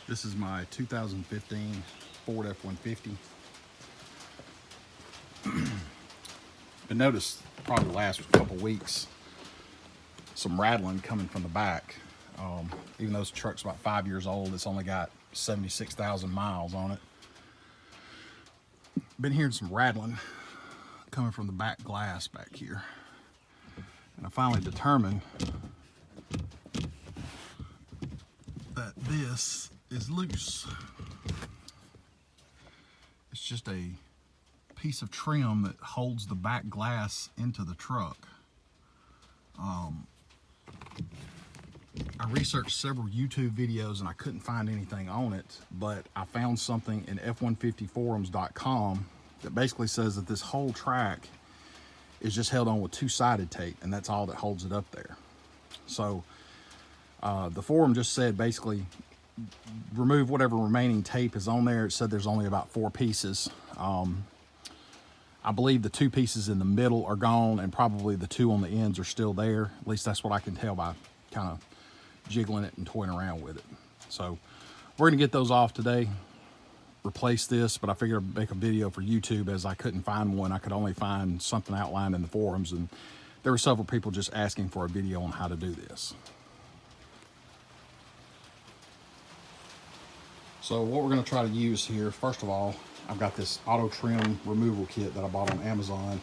This is my 2015 Ford F-150. Been noticed probably the last couple weeks some rattling coming from the back. Even though this truck's about 5 years old, it's only got 76,000 miles on it. Been hearing some rattling coming from the back glass back here. And I finally determined that this is loose. It's just a piece of trim that holds the back glass into the truck. I researched several YouTube videos and I couldn't find anything on it, but I found something in f150forums.com that basically says that this whole track is just held on with two-sided tape, and that's all that holds it up there. So the forum just said basically remove whatever remaining tape is on there. It said there's only about 4 pieces. I believe the 2 pieces in the middle are gone, and probably the 2 on the ends are still there. At least that's what I can tell by kind of jiggling it and toying around with it. So we're gonna get those off today, replace this, but I figured I'd make a video for YouTube as I couldn't find one. I could only find something outlined in the forums, and there were several people just asking for a video on how to do this. So what we're gonna try to use here, first of all, I've got this auto trim removal kit that I bought on Amazon.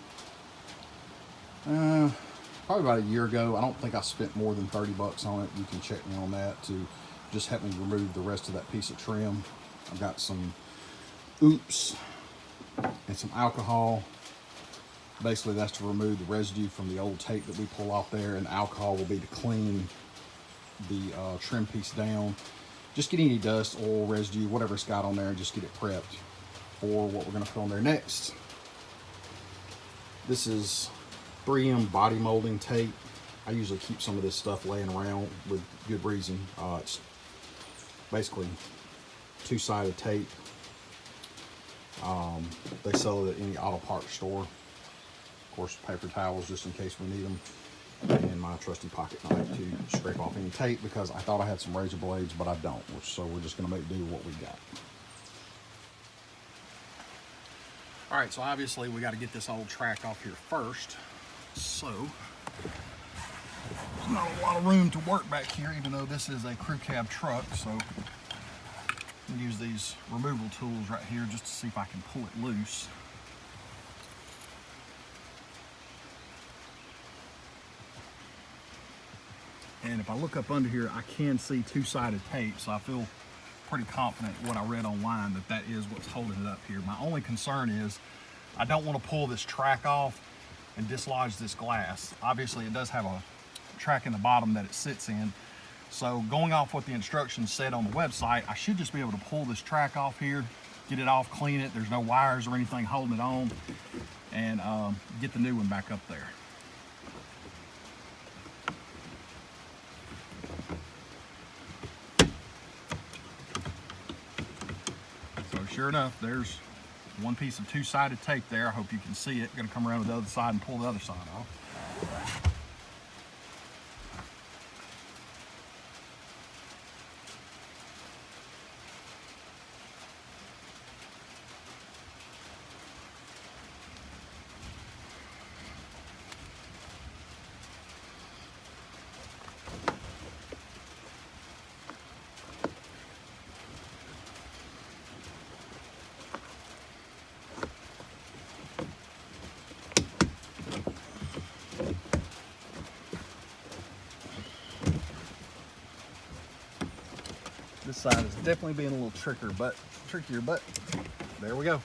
Probably about a year ago. I don't think I spent more than 30 bucks on it. You can check me on that to just help me remove the rest of that piece of trim. I've got some oops and some alcohol. Basically that's to remove the residue from the old tape that we pull off there, and the alcohol will be to clean the trim piece down. Just get any dust, oil, residue, whatever it's got on there, and just get it prepped for what we're going to put on there next. This is 3M body molding tape. I usually keep some of this stuff laying around with good reason. It's basically two-sided tape. They sell it at any auto parts store. Of course, paper towels just in case we need them, and my trusty pocket knife to scrape off any tape, because I thought I had some razor blades, but I don't. So we're just going to make do with what we got. All right, so obviously we got to get this old track off here first. So there's not a lot of room to work back here, even though this is a crew cab truck. So I'm gonna use these removal tools right here just to see if I can pull it loose. And if I look up under here, I can see two-sided tape, so I feel pretty confident what I read online that is what's holding it up here. My only concern is I don't want to pull this track off and dislodge this glass. Obviously it does have a track in the bottom that it sits in, so going off what the instructions said on the website, I should just be able to pull this track off here, get it off, clean it, there's no wires or anything holding it on, and get the new one back up there. So sure enough, there's one piece of two-sided tape there. I hope you can see it. Gonna come around to the other side and pull the other side off. This side is definitely being a little trickier, but there we go.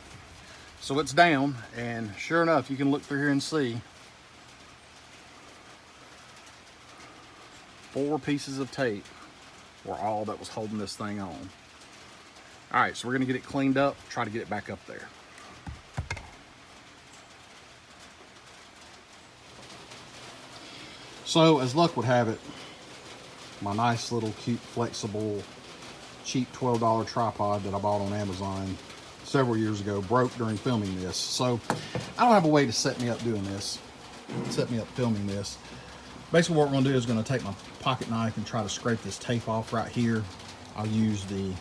So it's down, and sure enough, you can look through here and see 4 pieces of tape were all that was holding this thing on. All right, so we're gonna get it cleaned up, try to get it back up there. So as luck would have it, my nice little cute flexible cheap $12 tripod that I bought on Amazon several years ago broke during filming this. So I don't have a way to set me up filming this. Basically what we're gonna do is gonna take my pocket knife and try to scrape this tape off right here. I'll use the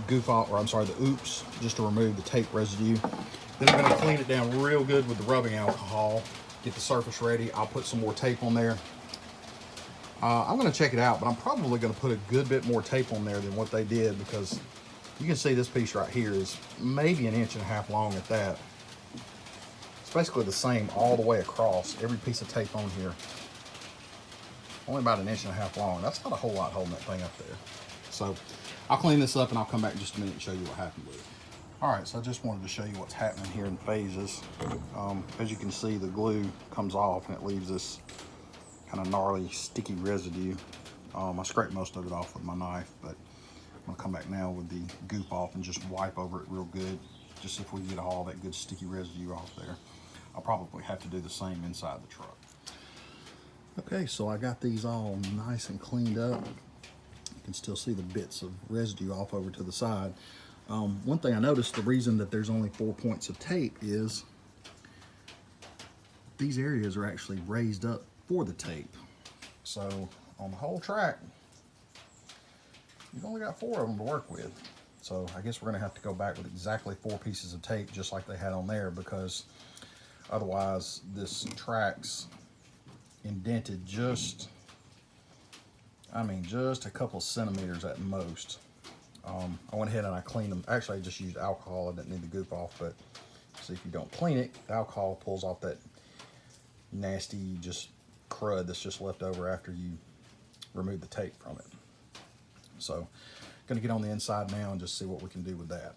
goof off, or I'm sorry, the oops, just to remove the tape residue. Then I'm going to clean it down real good with the rubbing alcohol, get the surface ready. I'll put some more tape on there. I'm going to check it out, but I'm probably going to put a good bit more tape on there than what they did, because you can see this piece right here is maybe 1.5 inches long at that. It's basically the same all the way across, every piece of tape on here. Only about 1.5 inches long. That's not a whole lot holding that thing up there. So I'll clean this up and I'll come back in just a minute and show you what happened with it. All right, so I just wanted to show you what's happening here in phases. As you can see, the glue comes off and it leaves this kind of gnarly, sticky residue. I scraped most of it off with my knife, but I'm gonna come back now with the goop off and just wipe over it real good, just so if we get all that good sticky residue off there. I'll probably have to do the same inside the truck. Okay, so I got these all nice and cleaned up. You can still see the bits of residue off over to the side. One thing I noticed, the reason that there's only 4 points of tape is these areas are actually raised up for the tape. So on the whole track, you've only got 4 of them to work with. So I guess we're gonna have to go back with exactly 4 pieces of tape, just like they had on there, because otherwise this track's indented just, I mean, just a couple centimeters at most. I went ahead and I cleaned them. Actually, I just used alcohol. I didn't need the goop off, but see, if you don't clean it, the alcohol pulls off that nasty just crud that's just left over after you remove the tape from it. So gonna get on the inside now and just see what we can do with that.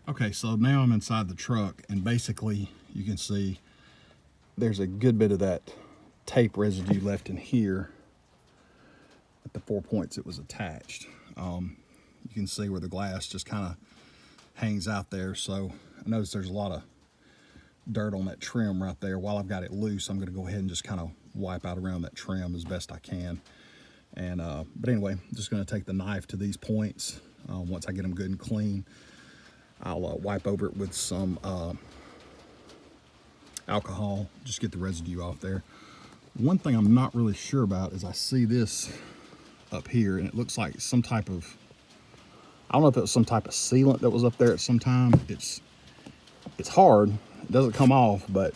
Okay, so now I'm inside the truck, and basically you can see there's a good bit of that tape residue left in here at the 4 points it was attached. You can see where the glass just kind of hangs out there. So I notice there's a lot of dirt on that trim right there. While I've got it loose, I'm gonna go ahead and just kind of wipe out around that trim as best I can. And but anyway, I'm just gonna take the knife to these points. Once I get them good and clean, I'll wipe over it with some alcohol, just get the residue off there. One thing I'm not really sure about is I see this up here, and it looks like some type of, I don't know if it was some type of sealant that was up there at some time. It's hard, it doesn't come off, but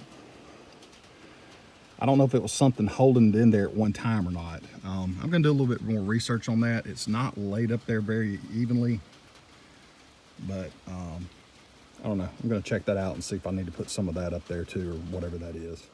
I don't know if it was something holding it in there at one time or not. I'm gonna do a little bit more research on that. It's not laid up there very evenly, but I don't know. I'm gonna check that out and see if I need to put some of that up there too, or whatever that is.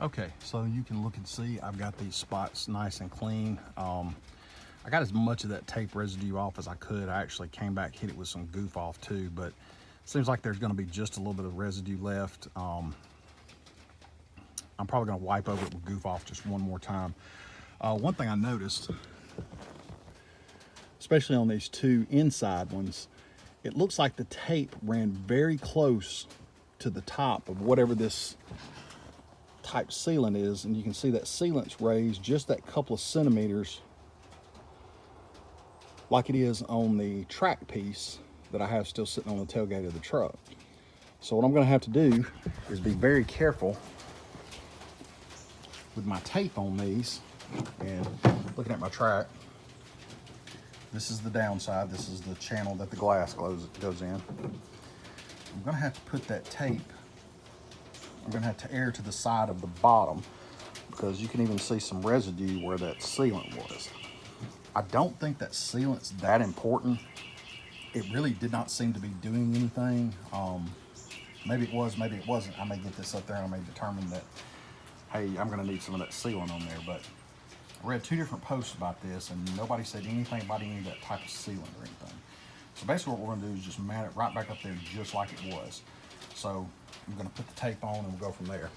Okay, so you can look and see I've got these spots nice and clean. I got as much of that tape residue off as I could. I actually came back, hit it with some goof off too, but it seems like there's gonna be just a little bit of residue left. I'm probably gonna wipe over it with goof off just one more time. One thing I noticed, especially on these 2 inside ones, it looks like the tape ran very close to the top of whatever this type sealant is, and you can see that sealant's raised just that couple of centimeters like it is on the track piece that I have still sitting on the tailgate of the truck. So what I'm going to have to do is be very careful with my tape on these. And looking at my track, this is the downside, this is the channel that the glass goes in. I'm going to have to put that tape, I'm going to have to err to the side of the bottom, because you can even see some residue where that sealant was. I don't think that sealant's that important. It really did not seem to be doing anything. Maybe it was, maybe it wasn't. I may get this up there and I may determine that, hey, I'm going to need some of that sealant on there. But I read 2 different posts about this, and nobody said anything about any of that type of sealant or anything. So basically what we're going to do is just mount it right back up there just like it was. So I'm going to put the tape on and we'll go from there.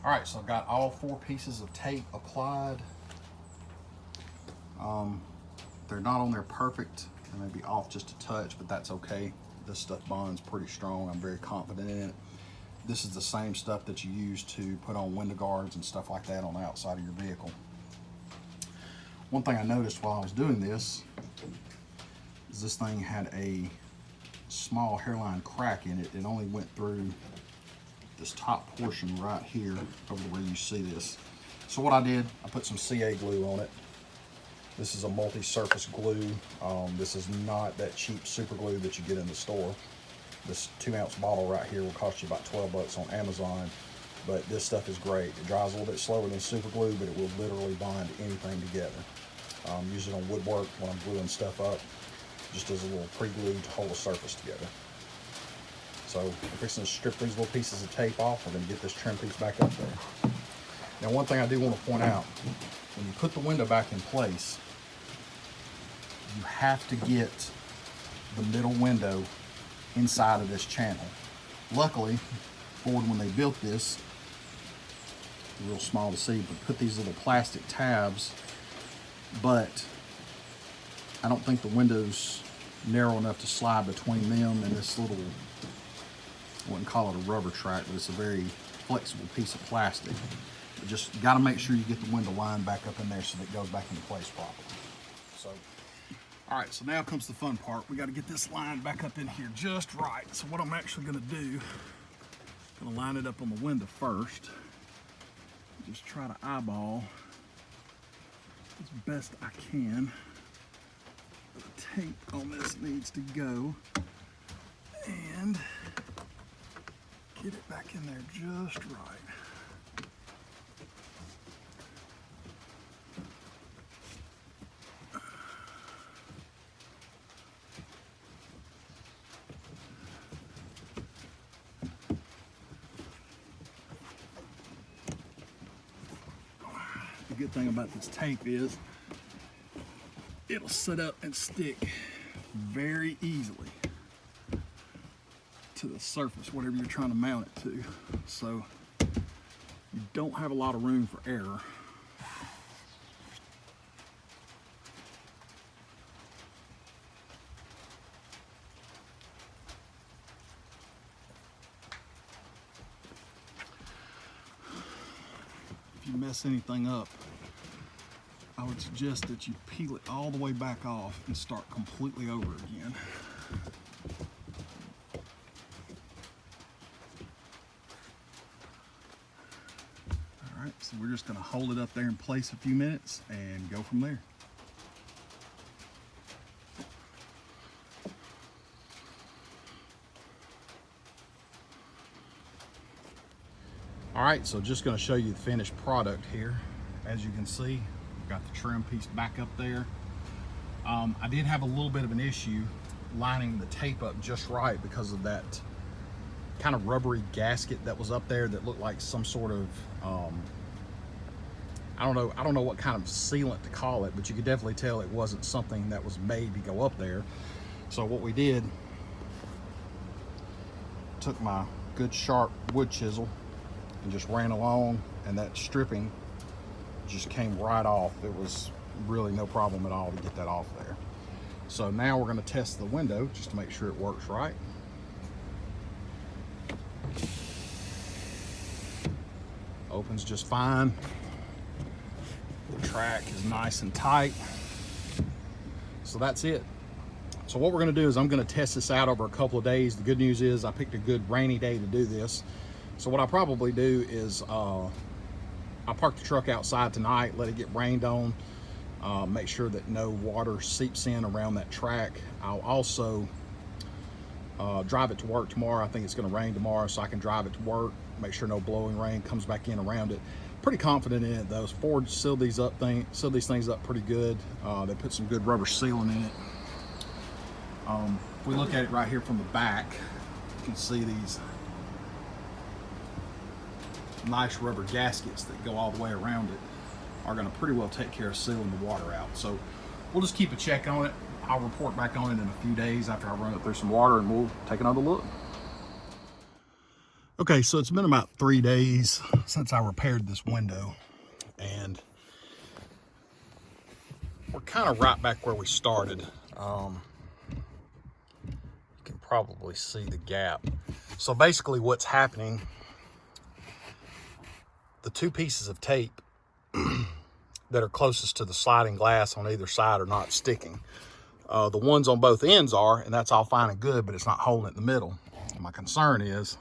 All right, so I've got all 4 pieces of tape applied. They're not on there perfect. They may be off just a touch, but that's okay. This stuff bonds pretty strong. I'm very confident in it. This is the same stuff that you use to put on window guards and stuff like that on the outside of your vehicle. One thing I noticed while I was doing this is this thing had a small hairline crack in it. It only went through this top portion right here over where you see this. So what I did, I put some CA glue on it. This is a multi-surface glue. This is not that cheap super glue that you get in the store. This 2-ounce bottle right here will cost you about 12 bucks on Amazon, but this stuff is great. It dries a little bit slower than super glue, but it will literally bind anything together. Use it on woodwork when I'm gluing stuff up, just as a little pre-glue to hold the surface together. So we're fixing to strip these little pieces of tape off. We're going to get this trim piece back up there. Now, one thing I do want to point out, when you put the window back in place, you have to get the middle window inside of this channel. Luckily, Ford, when they built this, real small to see, but put these little plastic tabs, but I don't think the window's narrow enough to slide between them and this little, I wouldn't call it a rubber track, but it's a very flexible piece of plastic. But just got to make sure you get the window line back up in there so that it goes back into place properly. So, all right, so now comes the fun part. We got to get this line back up in here just right. So what I'm actually going to do, I'm going to line it up on the window first. Just try to eyeball as best I can. The tape on this needs to go, and get it back in there just right. The good thing about this tape is it'll sit up and stick very easily to the surface, whatever you're trying to mount it to. So you don't have a lot of room for error. If you mess anything up, I would suggest that you peel it all the way back off and start completely over again. All right, so we're just gonna hold it up there in place a few minutes and go from there. All right, so just gonna show you the finished product here. As you can see, got the trim piece back up there. I did have a little bit of an issue lining the tape up just right because of that kind of rubbery gasket that was up there that looked like some sort of I don't know what kind of sealant to call it, but you could definitely tell it wasn't something that was made to go up there. So what we did, took my good sharp wood chisel and just ran along, and that stripping just came right off. It was really no problem at all to get that off there. So now we're going to test the window just to make sure it works right. Opens just fine. The track is nice and tight. So that's it. So what we're going to do is I'm going to test this out over a couple of days. The good news is I picked a good rainy day to do this. So what I'll probably do is I'll park the truck outside tonight, let it get rained on, make sure that no water seeps in around that track. I'll also drive it to work tomorrow. I think it's going to rain tomorrow, so I can drive it to work, make sure no blowing rain comes back in around it. Pretty confident in it though. Ford sealed these things up pretty good. They put some good rubber sealing in it. If we look at it right here from the back, you can see these nice rubber gaskets that go all the way around it are going to pretty well take care of sealing the water out. So we'll just keep a check on it. I'll report back on it in a few days after I run it through some water, and we'll take another look. Okay, so it's been about 3 days since I repaired this window, and we're kind of right back where we started. You can probably see the gap. So basically what's happening, the two pieces of tape that are closest to the sliding glass on either side are not sticking. The ones on both ends are, and that's all fine and good, but it's not holding it in the middle. And my concern is,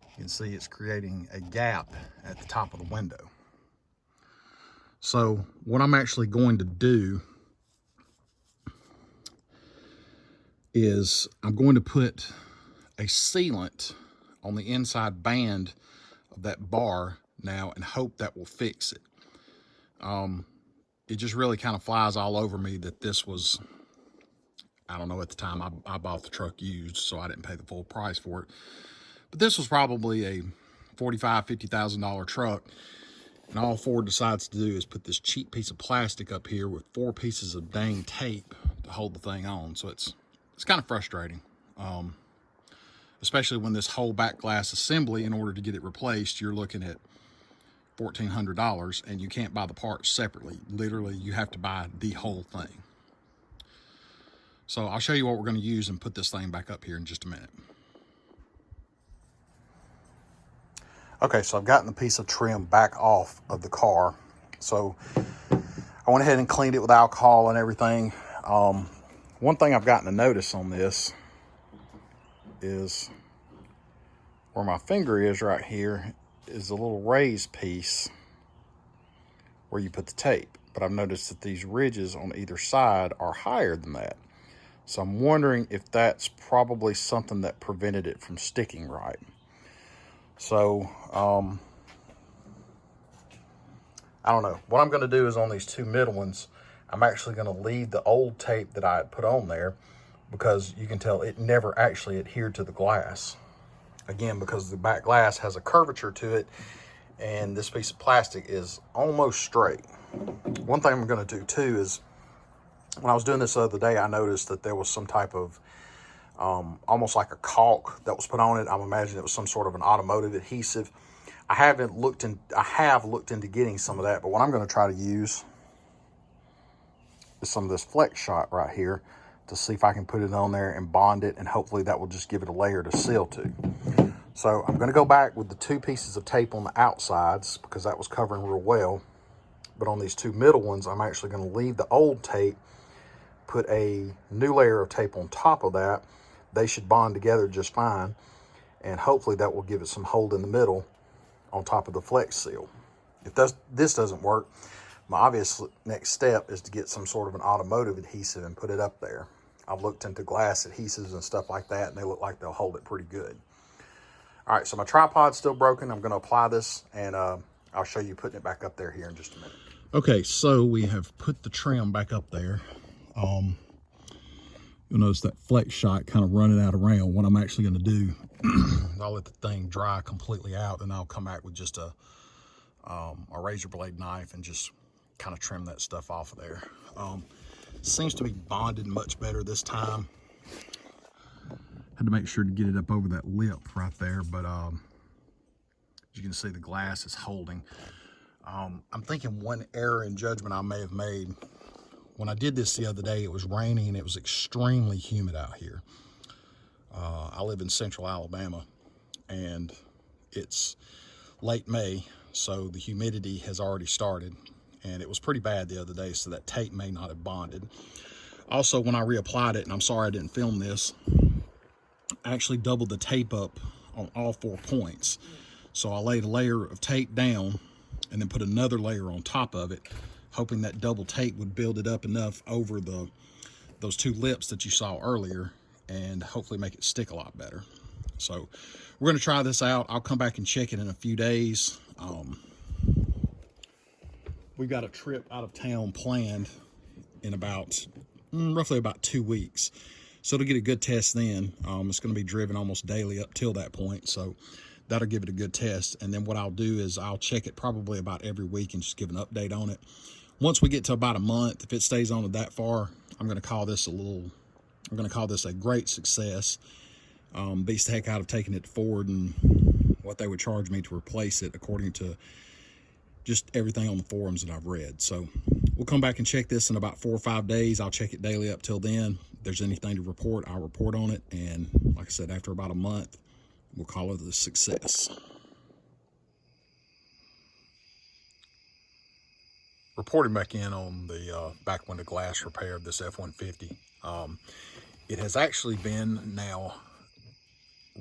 you can see it's creating a gap at the top of the window. So what I'm actually going to do is I'm going to put a sealant on the inside band of that bar now and hope that will fix it. It just really kind of flies all over me that this was, I don't know, at the time I bought the truck used, so I didn't pay the full price for it. But this was probably a $45,000, $50,000 truck. And all Ford decides to do is put this cheap piece of plastic up here with 4 pieces of dang tape to hold the thing on. So it's kind of frustrating, especially when this whole back glass assembly, in order to get it replaced, you're looking at $1,400, and you can't buy the parts separately. Literally, you have to buy the whole thing. So I'll show you what we're going to use and put this thing back up here in just a minute. Okay, so I've gotten the piece of trim back off of the car. So I went ahead and cleaned it with alcohol and everything. One thing I've gotten to notice on this is where my finger is right here is a little raised piece where you put the tape. But I've noticed that these ridges on either side are higher than that. So I'm wondering if that's probably something that prevented it from sticking right. So, I don't know. What I'm going to do is on these two middle ones, I'm actually going to leave the old tape that I had put on there, because you can tell it never actually adhered to the glass. Again, because the back glass has a curvature to it, and this piece of plastic is almost straight. One thing I'm going to do too is, when I was doing this the other day, I noticed that there was some type of almost like a caulk that was put on it. I'm imagining it was some sort of an automotive adhesive. I have looked into getting some of that, but what I'm going to try to use is some of this flex shot right here to see if I can put it on there and bond it, and hopefully that will just give it a layer to seal to. So I'm going to go back with the 2 pieces of tape on the outsides, because that was covering real well. But on these 2 middle ones, I'm actually going to leave the old tape, put a new layer of tape on top of that. They should bond together just fine, and hopefully that will give it some hold in the middle on top of the flex seal. If this doesn't work, my obvious next step is to get some sort of an automotive adhesive and put it up there. I've looked into glass adhesives and stuff like that, and they look like they'll hold it pretty good. All right, so my tripod's still broken. I'm going to apply this, and I'll show you putting it back up there here in just a minute. Okay, so we have put the trim back up there. You'll notice that flex shot kind of running out around. What I'm actually going to do, I'll let the thing dry completely out, and I'll come back with just a razor blade knife and just kind of trim that stuff off of there. Seems to be bonded much better this time. Had to make sure to get it up over that lip right there, but as you can see, the glass is holding. I'm thinking one error in judgment I may have made. When I did this the other day, it was raining and it was extremely humid out here. I live in central Alabama, and it's late May, so the humidity has already started, and it was pretty bad the other day, so that tape may not have bonded. Also, when I reapplied it, and I'm sorry I didn't film this, I actually doubled the tape up on all 4 points. So I laid a layer of tape down and then put another layer on top of it, hoping that double tape would build it up enough over those 2 lips that you saw earlier, and hopefully make it stick a lot better. So we're going to try this out. I'll come back and check it in a few days. We've got a trip out of town planned in about roughly about 2 weeks, so to get a good test then. It's going to be driven almost daily up till that point, so that'll give it a good test. And then what I'll do is I'll check it probably about every week and just give an update on it. Once we get to about a month, if it stays on it that far, I'm going to call this a great success. Beats the heck out of taking it to Ford and what they would charge me to replace it, according to just everything on the forums that I've read. So we'll come back and check this in about 4 or 5 days. I'll check it daily up till then. If there's anything to report, I'll report on it. And like I said, after about a month, we'll call it a success. Reporting back in on the back window glass repair of this F-150. It has actually been now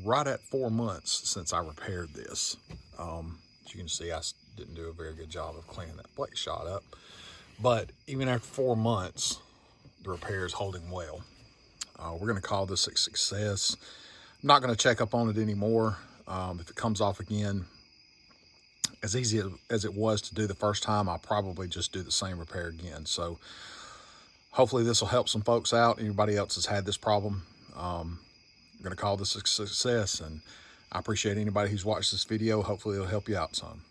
right at 4 months since I repaired this. As you can see, I didn't do a very good job of cleaning that plate shot up. But even after 4 months, the repair is holding well. We're going to call this a success. I'm not going to check up on it anymore. If it comes off again, as easy as it was to do the first time, I'll probably just do the same repair again. So hopefully this will help some folks out. Anybody else has had this problem, I'm going to call this a success, and I appreciate anybody who's watched this video. Hopefully it'll help you out some.